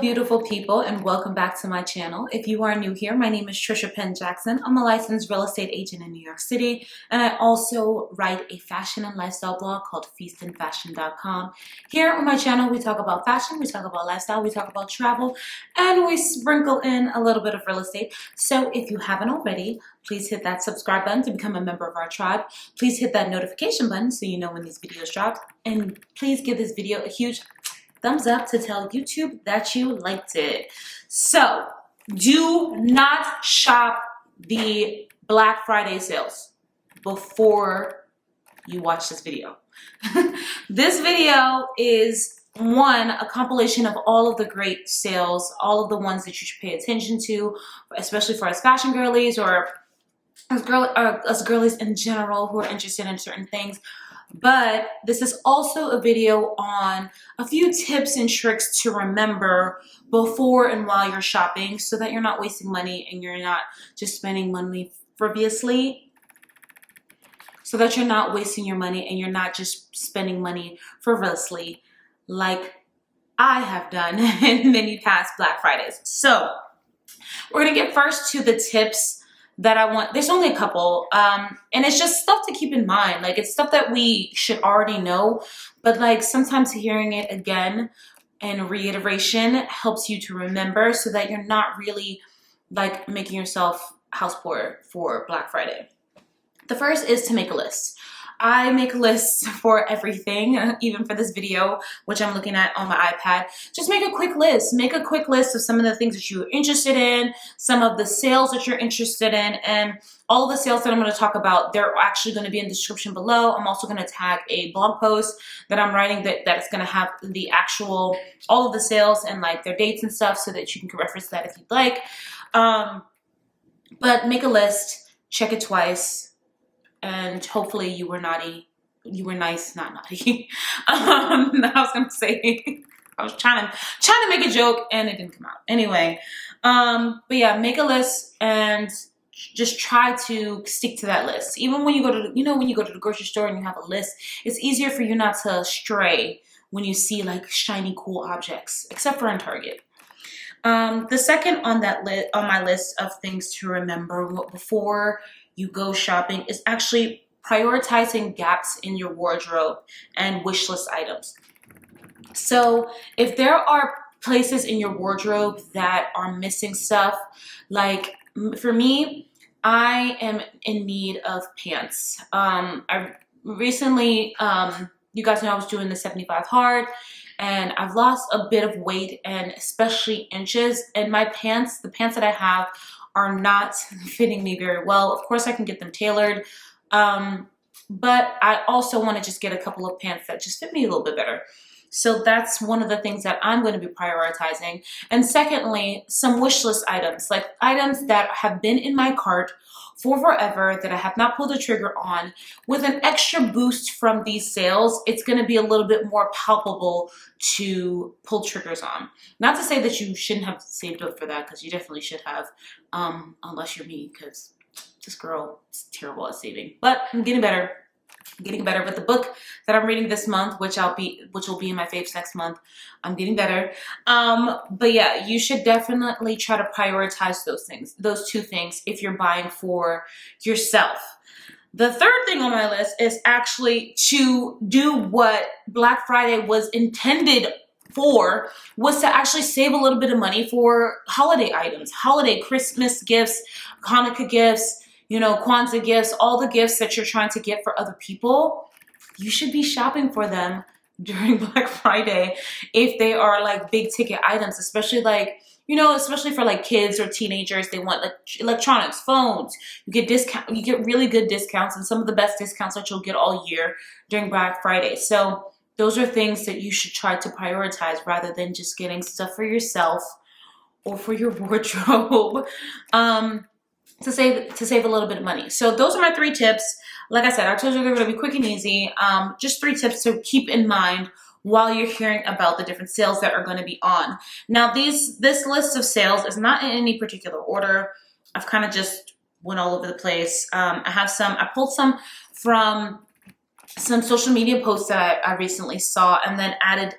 beautiful people, and welcome back to my channel. If you are new here, my name is Trisha Jackson. I'm a licensed real estate agent in New York City, and I also write a fashion and lifestyle blog called feastandfashion.com. Here on my channel, we talk about fashion, we talk about lifestyle, we talk about travel, and we sprinkle in a little bit of real estate. So if you haven't already, please hit that subscribe button to become a member of our tribe. Please hit that notification button so you know when these videos drop, and please give this video a huge thumbs up to tell YouTube that you liked it. So do not shop the Black Friday sales before you watch this video. This video is a compilation of all of the great sales, all of the ones that you should pay attention to, especially for us fashion girlies or us girlies in general who are interested in certain things. But this is also a video on a few tips and tricks to remember before and while you're shopping so that you're not wasting money and you're not just spending money frivolously. So that you're not wasting your money and you're not just spending money frivolously like I have done in many past Black Fridays. So we're going to get first to the tips that I want. There's only a couple, and it's just stuff to keep in mind. Like, it's stuff that we should already know, but like sometimes hearing it again and reiteration helps you to remember so that you're not really like making yourself house poor for Black Friday. The first is to make a list. I make a list for everything, even for this video, which I'm looking at on my iPad. Just make a quick list. Make a quick list of some of the things that you're interested in, some of the sales that you're interested in, and all the sales that I'm going to talk about, they're actually going to be in the description below. I'm also going to tag a blog post that I'm writing that's going to have the actual, all of the sales and like their dates and stuff so that you can reference that if you'd like. But make a list, check it twice. And hopefully you were naughty. You were nice, not naughty. I was gonna say, I was trying to make a joke and it didn't come out. Anyway, but yeah, make a list and just try to stick to that list. Even when you go to, when you go to the grocery store and you have a list, it's easier for you not to stray when you see like shiny, cool objects, except for in Target. The second on my list of things to remember before you go shopping is actually prioritizing gaps in your wardrobe and wish list items. So if there are places in your wardrobe that are missing stuff, like for me, I am in need of pants. I recently, you guys know I was doing the 75 hard, and I've lost a bit of weight and especially inches, and my pants, the pants that I have, are not fitting me very well. Of course, I can get them tailored, but I also want to just get a couple of pants that just fit me a little bit better. So that's one of the things that I'm going to be prioritizing. And secondly, some wish list items, like items that have been in my cart for forever that I have not pulled the trigger on. With an extra boost from these sales, it's going to be a little bit more palpable to pull triggers on. Not to say that you shouldn't have saved up for that, because you definitely should have, unless you're me, because this girl is terrible at saving. But I'm getting better. Getting better with the book that I'm reading this month, which will be in my faves next month. I'm getting better. But yeah, you should definitely try to prioritize those two things if you're buying for yourself. The third thing on my list is actually to do what Black Friday was intended for, was to actually save a little bit of money for holiday items, holiday Christmas gifts, Hanukkah gifts, Kwanzaa gifts, all the gifts that you're trying to get for other people. You should be shopping for them during Black Friday if they are like big ticket items, especially like, especially for like kids or teenagers. They want like electronics, phones. You get really good discounts, and some of the best discounts that you'll get all year during Black Friday. So those are things that you should try to prioritize rather than just getting stuff for yourself or for your wardrobe. To save a little bit of money. So those are my 3 tips. Like I said, I told you they're going to be quick and easy. Just 3 tips to keep in mind while you're hearing about the different sales that are going to be on. Now, this list of sales is not in any particular order. I've kind of just went all over the place. I pulled some from some social media posts that I recently saw, and then added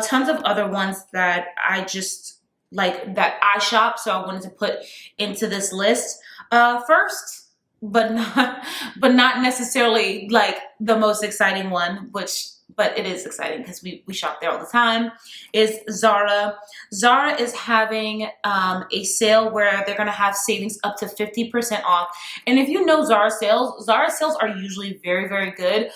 Tons of other ones that I just like that I shop, so I wanted to put into this list. First, but not but not necessarily like the most exciting one, which but it is exciting because we shop there all the time, is ZARA. ZARA is having a sale where they're going to have savings up to 50% off. And if you know ZARA sales are usually very, very good.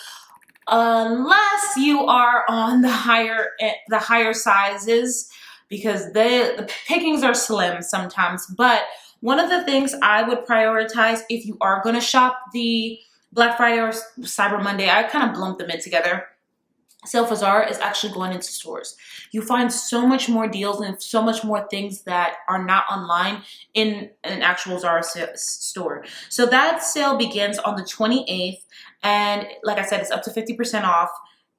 Unless you are on the higher sizes, because the pickings are slim sometimes. But one of the things I would prioritize if you are going to shop the Black Friday or Cyber Monday, I kind of lumped them in together. Sale for ZARA is actually going into stores. You find so much more deals and so much more things that are not online in an actual ZARA store. So that sale begins on the 28th. And like I said, it's up to 50% off.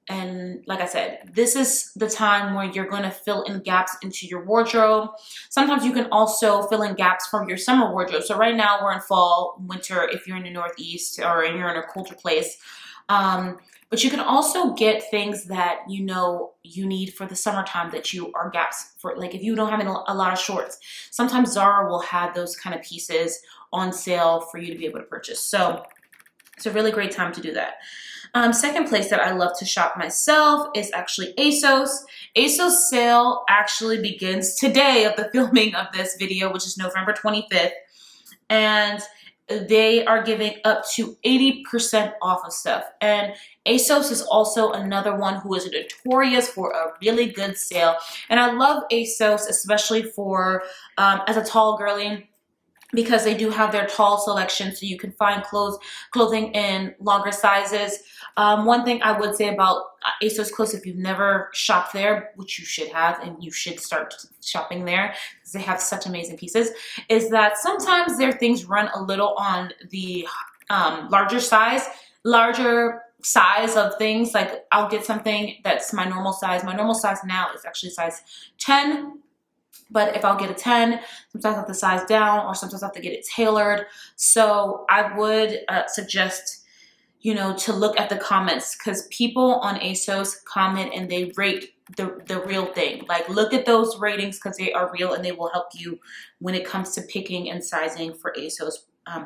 And like I said, this is the time where you're going to fill in gaps into your wardrobe. Sometimes you can also fill in gaps from your summer wardrobe. So right now we're in fall, winter, if you're in the Northeast or you're in a colder place. But you can also get things that you know you need for the summertime that you are gaps for. Like if you don't have a lot of shorts, sometimes ZARA will have those kind of pieces on sale for you to be able to purchase. So it's a really great time to do that. Second place that I love to shop myself is actually ASOS. ASOS sale actually begins today of the filming of this video, which is November 25th. And they are giving up to 80% off of stuff. And ASOS is also another one who is notorious for a really good sale. And I love ASOS, especially for as a tall girly, because they do have their tall selection, so you can find clothing in longer sizes. One thing I would say about ASOS clothes, if you've never shopped there, which you should have, and you should start shopping there because they have such amazing pieces, is that sometimes their things run a little on the larger size of things. Like I'll get something that's my normal size. My normal size now is actually size 10. But if I'll get a 10, sometimes I have to size down or sometimes I have to get it tailored. So I would suggest, you know, to look at the comments, because people on ASOS comment and they rate the real thing. Like look at those ratings because they are real and they will help you when it comes to picking and sizing for ASOS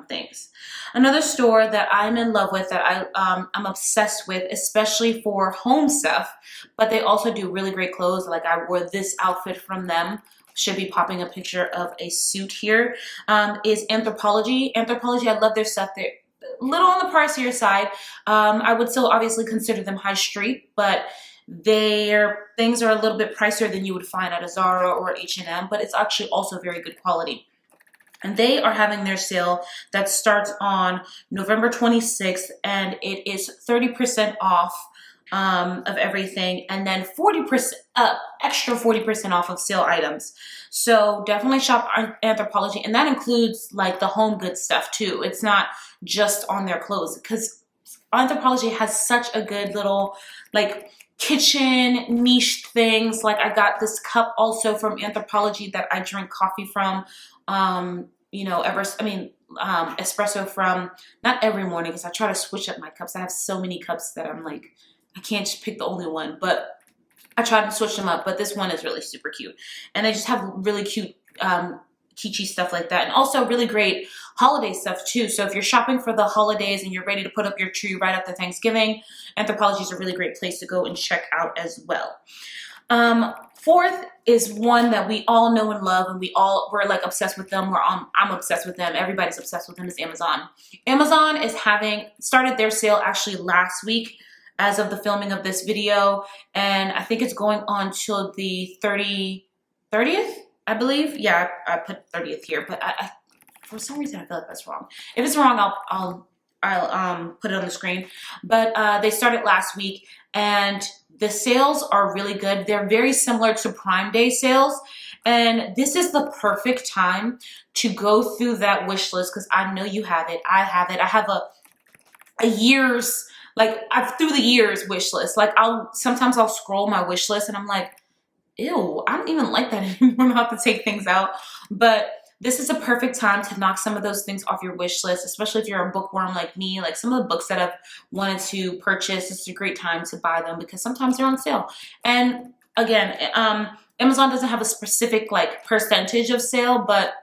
things. Another store that I'm in love with, that I'm obsessed with, especially for home stuff, but they also do really great clothes. Like I wore this outfit from them. Should be popping a picture of a suit here, is Anthropologie. Anthropologie, I love their stuff. They're a little on the pricier side. I would still obviously consider them high street, but their things are a little bit pricier than you would find at a ZARA or H&M, but it's actually also very good quality. And they are having their sale that starts on November 26th, and it is 30% off of everything, and then 40% extra 40% off of sale items. So definitely shop Anthropologie, and that includes like the home goods stuff too. It's not just on their clothes, because Anthropologie has such a good little like kitchen niche things. Like I got this cup also from Anthropologie that I drink coffee from, you know, espresso from, not every morning because I try to switch up my cups. I have so many cups that I'm like, I can't just pick the only one, but I try to switch them up. But this one is really super cute. And they just have really cute kitschy stuff like that. And also really great holiday stuff too. So if you're shopping for the holidays and you're ready to put up your tree right after Thanksgiving, Anthropologie is a really great place to go and check out as well. Fourth is one that we all know and love, and we're like obsessed with them. I'm obsessed with them. Everybody's obsessed with them, is Amazon. Amazon is started their sale actually last week as of the filming of this video, and I think it's going on till the 30th, I believe. Yeah, I put 30th here, but I for some reason I feel like that's wrong. If it's wrong, I'll put it on the screen. But they started last week, and the sales are really good. They're very similar to Prime Day sales, and this is the perfect time to go through that wish list, because I know you have it. I have it. I have a year's, like I've through the years wish list. Like sometimes I'll scroll my wish list and I'm like, ew, I don't even like that anymore. I'll have to take things out. But this is a perfect time to knock some of those things off your wish list, especially if you're a bookworm like me. Like some of the books that I've wanted to purchase, this is a great time to buy them because sometimes they're on sale. And again, Amazon doesn't have a specific like percentage of sale, but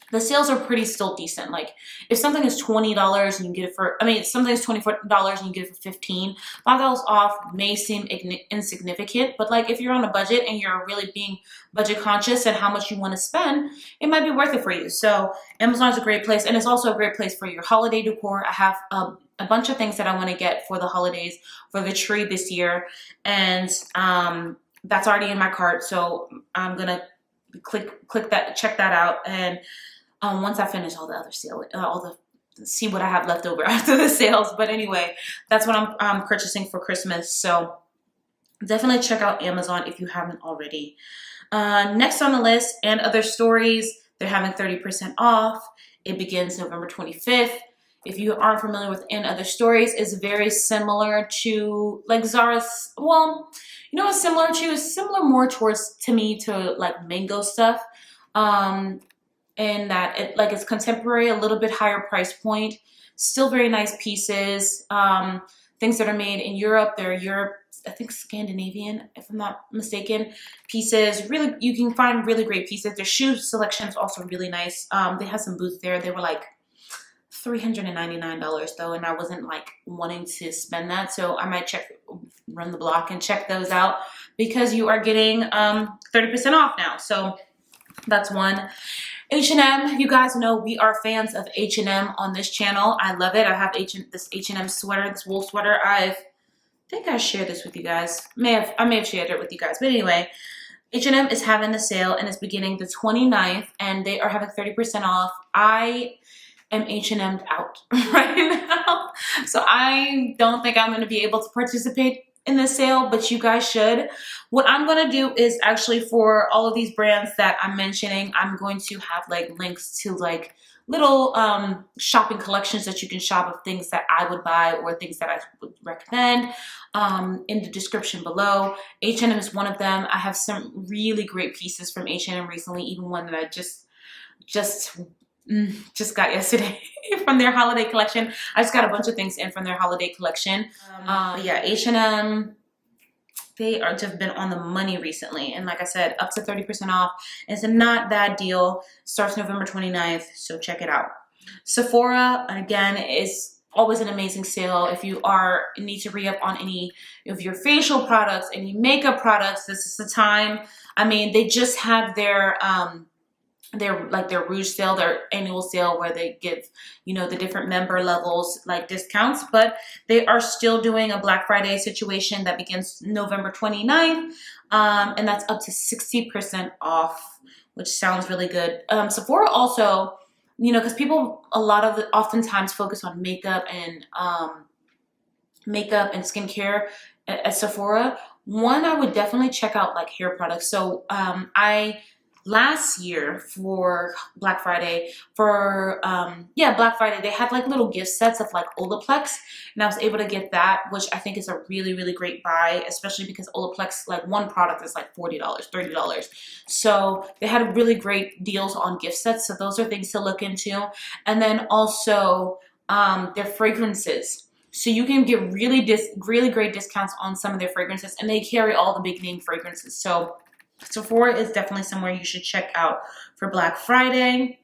the sales are pretty still decent. Like if something is $20 and you get it for, I mean, something is $24 and you get it for 15, $5 off may seem insignificant, but like if you're on a budget and you're really being budget conscious and how much you want to spend, it might be worth it for you. So Amazon's a great place, and it's also a great place for your holiday decor. I have a bunch of things that I want to get for the holidays for the tree this year, and that's already in my cart. So I'm gonna click that, check that out, and once I finish all the other sale, see what I have left over after the sales. But anyway, that's what I'm purchasing for Christmas. So definitely check out Amazon if you haven't already. Next on the list, and other stories, they're having 30% off. It begins November 25th. If you aren't familiar with And Other Stories, it's very similar to like ZARA's. Well, you know what's similar to? It's similar more towards, to me, to like Mango stuff. And that it's contemporary, a little bit higher price point, still very nice pieces. Things that are made in Europe, they're I think Scandinavian, if I'm not mistaken, pieces. Really, you can find really great pieces. Their shoe selection is also really nice. They had some boots there. They were like $399 though, and I wasn't like wanting to spend that, so I might run the block and check those out, because you are getting 30% off now. So that's one. H&M, you guys know we are fans of H&M on this channel. I love it. I have this H&M sweater, this wool sweater. I think I shared this with you guys. I may have shared it with you guys. But anyway, H&M is having a sale, and it's beginning the 29th, and they are having 30% off. I am H&M'd out right now, so I don't think I'm going to be able to participate in the sale, but you guys should. What I'm going to do is actually, for all of these brands that I'm mentioning, I'm going to have like links to like little shopping collections that you can shop of things that I would buy or things that I would recommend in the description below. H&M is one of them. I have some really great pieces from H&M recently, even one that I just got yesterday from their holiday collection. I just got a bunch of things in from their holiday collection. Yeah, H&M, they are just been on the money recently. And like I said, up to 30% off. It's a not bad deal. Starts November 29th, so check it out. Sephora, again, is always an amazing sale. If you need to re-up on any of your facial products, any makeup products, this is the time. I mean, they just had their Rouge sale, their annual sale, where they give, you know, the different member levels like discounts, but they are still doing a Black Friday situation that begins November 29th, and that's up to 60% off, which sounds really good. Sephora also, you know, because people oftentimes focus on makeup and skincare at Sephora. One, I would definitely check out like hair products. So last year for Black Friday, Black Friday, they had like little gift sets of like Olaplex, and I was able to get that, which I think is a really, really great buy, especially because Olaplex, like one product is like $40, $30. So they had really great deals on gift sets. So those are things to look into. And then also their fragrances. So you can get really great discounts on some of their fragrances, and they carry all the big name fragrances. So Sephora is definitely somewhere you should check out for Black Friday.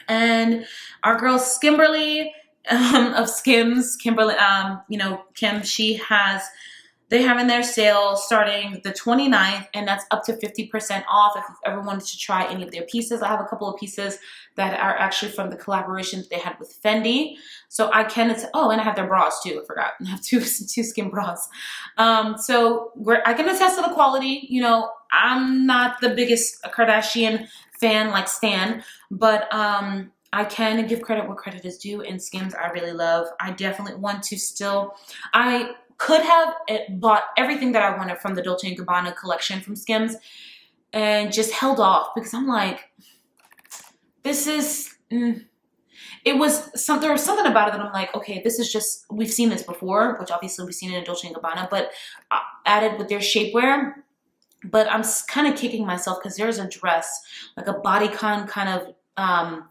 And our girl Skimberly of Skims, Kimberly, you know, Kim, they're having their sale starting the 29th, and that's up to 50% off if you've ever wanted to try any of their pieces. I have a couple of pieces that are actually from the collaboration that they had with Fendi. So and I have their bras too, I forgot. I have two Skim bras. So I can attest to the quality. You know, I'm not the biggest Kardashian fan like Stan, but I can give credit where credit is due, and Skims I really love. I definitely want to I could have bought everything that I wanted from the Dolce & Gabbana collection from Skims and just held off, because I'm like, there was something about it that I'm like, okay, this is just, we've seen this before, which obviously we've seen it in Dolce & Gabbana, but added with their shapewear. But I'm kind of kicking myself because there's a dress, like a bodycon kind of,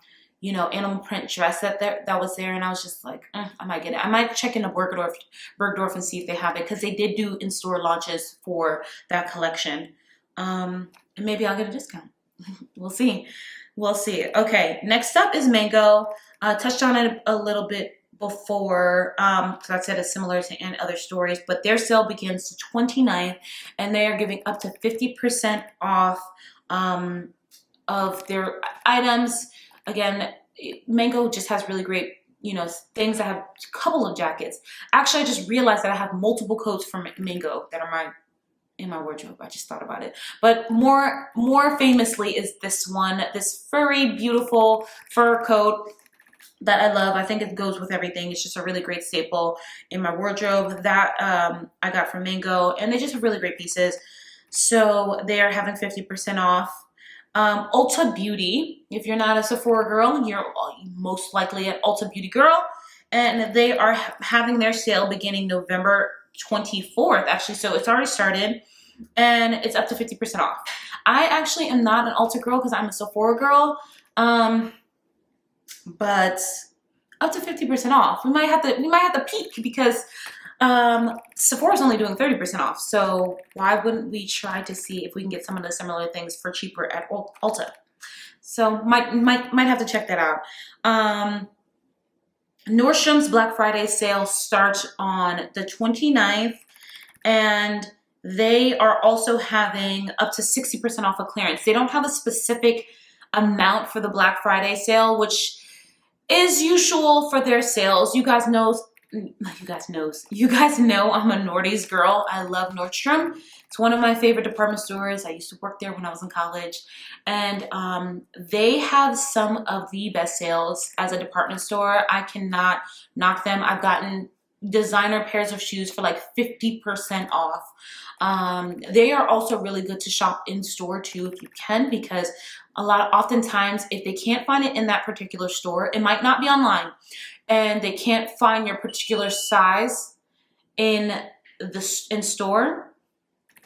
you know, animal print dress that was there, and I was just like, I might get it. I might check into Bergdorf and see if they have it, because they did do in-store launches for that collection. And maybe I'll get a discount. We'll see. We'll see. Okay, next up is Mango. Touched on it a little bit before, because I said it's similar to and other stories, but their sale begins the 29th, and they are giving up to 50% off of their items. Again, Mango just has really great, you know, things. I have a couple of jackets. Actually, I just realized that I have multiple coats from Mango that are in my wardrobe. I just thought about it. But more famously is this one, this furry, beautiful fur coat that I love. I think it goes with everything. It's just a really great staple in my wardrobe that I got from Mango, and they just have really great pieces. So they are having 50% off. Ulta Beauty, if you're not a Sephora girl, you're most likely an Ulta Beauty girl, and they are having their sale beginning November 24th, actually, so it's already started, and it's up to 50% off. I actually am not an Ulta girl because I'm a Sephora girl, but up to 50% off. We might have to peek, because Sephora's only doing 30% off, so why wouldn't we try to see if we can get some of the similar things for cheaper at Ulta? So might have to check that out. Nordstrom's Black Friday sale starts on the 29th, and they are also having up to 60% off of clearance. They don't have a specific amount for the Black Friday sale, which is usual for their sales. You guys know I'm a Nordy's girl. I love Nordstrom. It's one of my favorite department stores. I used to work there when I was in college, and they have some of the best sales as a department store. I cannot knock them. I've gotten designer pairs of shoes for like 50% off. They are also really good to shop in store too, if you can, because oftentimes if they can't find it in that particular store, it might not be online, and they can't find your particular size in store,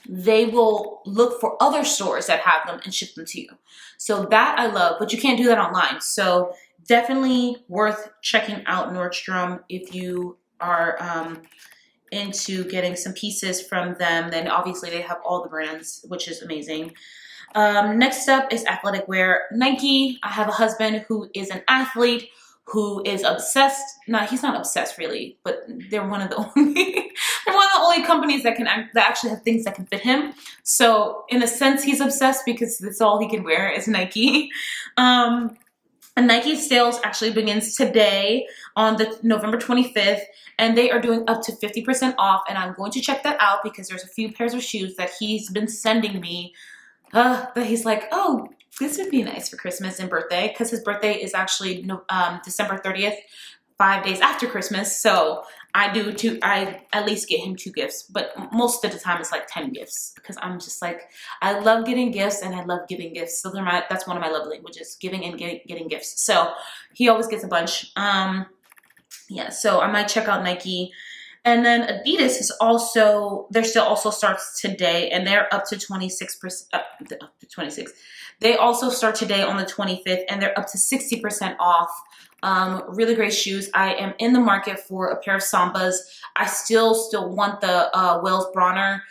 they will look for other stores that have them and ship them to you. So that I love, but you can't do that online. So definitely worth checking out Nordstrom if you are into getting some pieces from them. Then obviously they have all the brands, which is amazing. Next up is athletic wear. Nike. I have a husband who is an athlete, who is obsessed. No, he's not obsessed really, but they're one of the only companies that actually have things that can fit him. So in a sense, he's obsessed because that's all he can wear is Nike. And Nike sales actually begins today on the November 25th, and they are doing up to 50% off. And I'm going to check that out because there's a few pairs of shoes that he's been sending me that he's like, oh, this would be nice for Christmas and birthday, because his birthday is actually December 30th, 5 days after Christmas. So I at least get him 2 gifts, but most of the time it's like 10 gifts, because I'm just like, I love getting gifts and I love giving gifts. So that's one of my love languages, giving and getting gifts. So he always gets a bunch. Yeah, so I might check out Nike. And then Adidas is their sale also starts today, and they're up to 26%, up to 26. They also start today on the 25th, and they're up to 60% off. Really great shoes. I am in the market for a pair of Sambas. I still want the Wells Bronner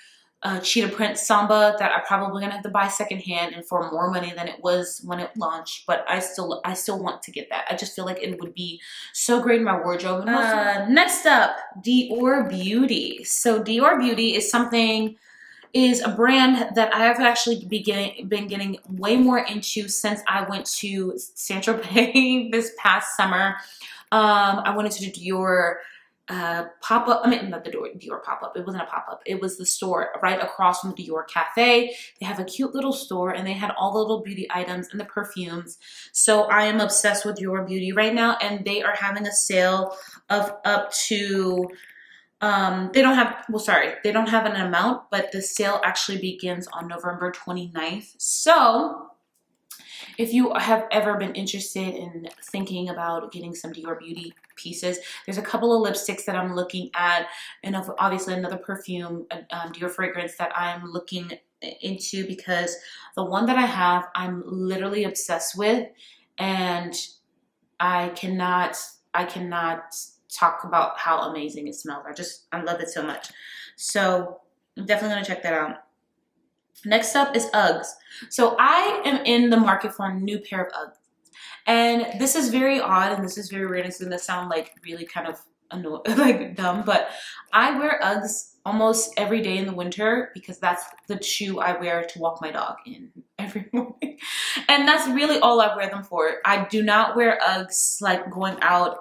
cheetah print Samba that I'm probably gonna have to buy secondhand and for more money than it was when it launched. But I still want to get that. I just feel like it would be so great in my wardrobe. Next up, Dior Beauty. So Dior Beauty is a brand that I have actually been getting way more into since I went to Saint-Tropez this past summer. I went into the Dior pop-up. I mean, not the Dior pop-up. It wasn't a pop-up. It was the store right across from the Dior Cafe. They have a cute little store, and they had all the little beauty items and the perfumes. So I am obsessed with Dior Beauty right now, and they are having a sale of up to they don't have an amount, but the sale actually begins on November 29th. So if you have ever been interested in thinking about getting some Dior Beauty pieces, there's a couple of lipsticks that I'm looking at, and obviously another perfume, Dior fragrance that I'm looking into, because the one that I have, I'm literally obsessed with, and I cannot talk about how amazing it smells. I love it so much. So I'm definitely gonna check that out. Next up is Uggs. So I am in the market for a new pair of Uggs. And this is very odd and this is very weird. It's gonna sound like really kind of like dumb, but I wear Uggs almost every day in the winter because that's the shoe I wear to walk my dog in every morning. And that's really all I wear them for. I do not wear Uggs like going out.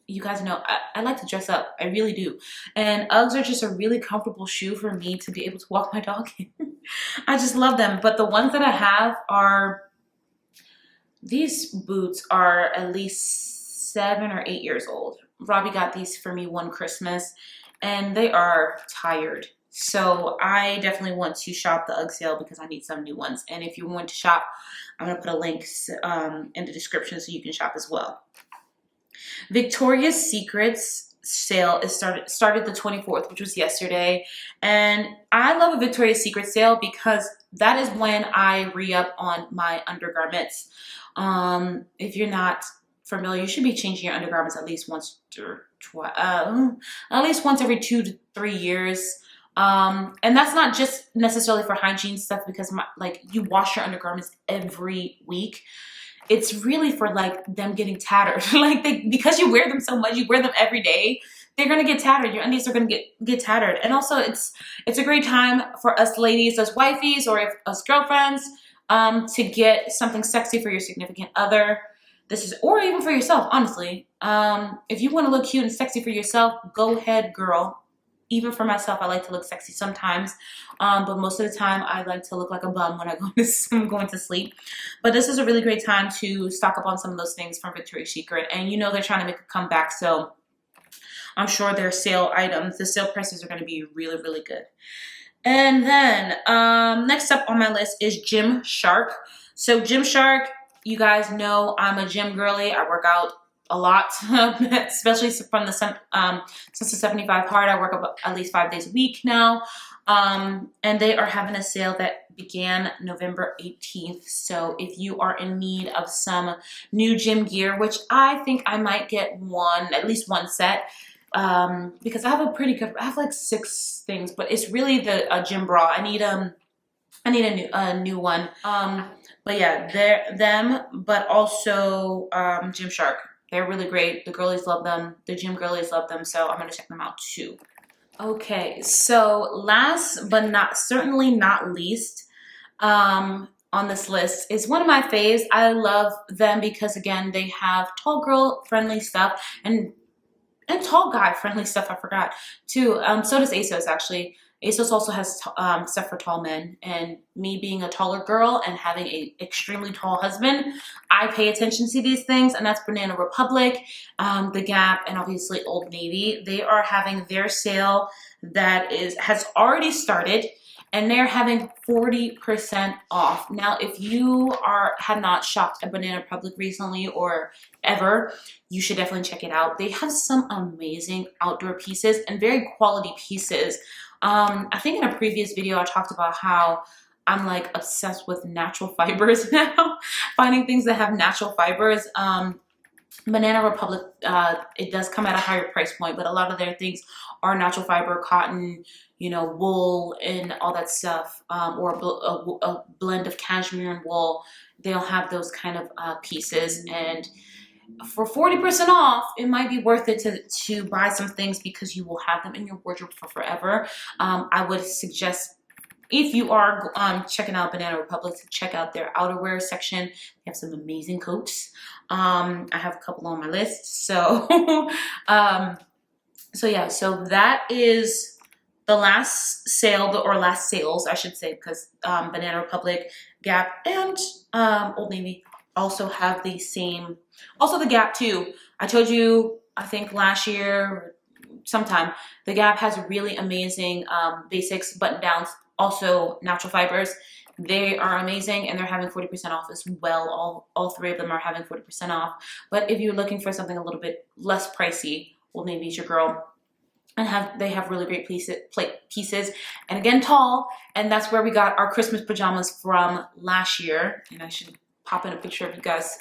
You guys know I like to dress up. I really do. And Uggs are just a really comfortable shoe for me to be able to walk my dog in. I just love them. But the ones that I have are, these boots are at least 7 or 8 years old. Robbie got these for me one Christmas and they are tired. So I definitely want to shop the Ugg sale because I need some new ones. And if you want to shop, I'm going to put a link in the description so you can shop as well. Victoria's Secret's sale is started the 24th, which was yesterday. And I love a Victoria's Secret sale because that is when I re-up on my undergarments. If you're not familiar, you should be changing your undergarments at least once or twice, at least once every 2 to 3 years. And that's not just necessarily for hygiene stuff because like you wash your undergarments every week. It's really for like them getting tattered. Like because you wear them so much, you wear them every day, they're gonna get tattered. Your undies are gonna get tattered. And also it's a great time for us ladies, us wifeys, or if us girlfriends, to get something sexy for your significant other. Or even for yourself, honestly. If you want to look cute and sexy for yourself, go ahead, girl. Even for myself, I like to look sexy sometimes, but most of the time I like to look like a bum when I'm going to sleep. But this is a really great time to stock up on some of those things from Victoria's Secret, and you know they're trying to make a comeback, so I'm sure their sale items, the sale prices are going to be really, really good. And then next up on my list is Gymshark. So Gymshark, you guys know I'm a gym girly. I work out a lot, especially from the since the 75 hard. I work up at least 5 days a week now, and they are having a sale that began November 18th. So if you are in need of some new gym gear, which I think I might get at least one set, because I have like 6 things, but it's really the gym bra. I need a new one. But yeah, but also Gymshark. They're really great. The girlies love them. The gym girlies love them. So I'm going to check them out too. Okay, so last but certainly not least on this list is one of my faves. I love them because, again, they have tall girl friendly stuff and tall guy friendly stuff. I forgot too. So does ASOS actually. ASOS also has stuff for tall men, and me being a taller girl and having an extremely tall husband, I pay attention to these things, and that's Banana Republic, The Gap, and obviously Old Navy. They are having their sale that has already started, and they're having 40% off. Now, if you have not shopped at Banana Republic recently or ever, you should definitely check it out. They have some amazing outdoor pieces and very quality pieces. I think in a previous video I talked about how I'm like obsessed with natural fibers now, finding things that have natural fibers. Banana Republic, it does come at a higher price point, but a lot of their things are natural fiber, cotton, wool and all that stuff, or a blend of cashmere and wool. They'll have those kind of pieces, and for 40% off, it might be worth it to buy some things because you will have them in your wardrobe for forever. I would suggest, if you are checking out Banana Republic, to check out their outerwear section. They have some amazing coats. I have a couple on my list. So, so that is the last sale, or last sales, I should say, because Banana Republic, Gap, and Old Navy also have the same. Also the Gap too. I told you, I think last year, sometime, the Gap has really amazing basics, button downs, also natural fibers. They are amazing, and they're having 40% off as well. All 3 of them are having 40% off. But if you're looking for something a little bit less pricey, Old Navy's your girl. And they have really great pieces, and again, tall. And that's where we got our Christmas pajamas from last year. And I should pop in a picture of you guys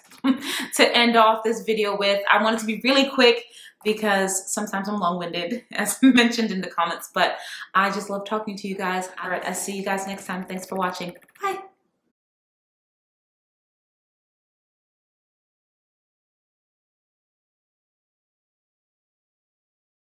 to end off this video with. I wanted to be really quick because sometimes I'm long-winded, as mentioned in the comments, but I just love talking to you guys. All right, I'll see you guys next time. Thanks for watching. Bye.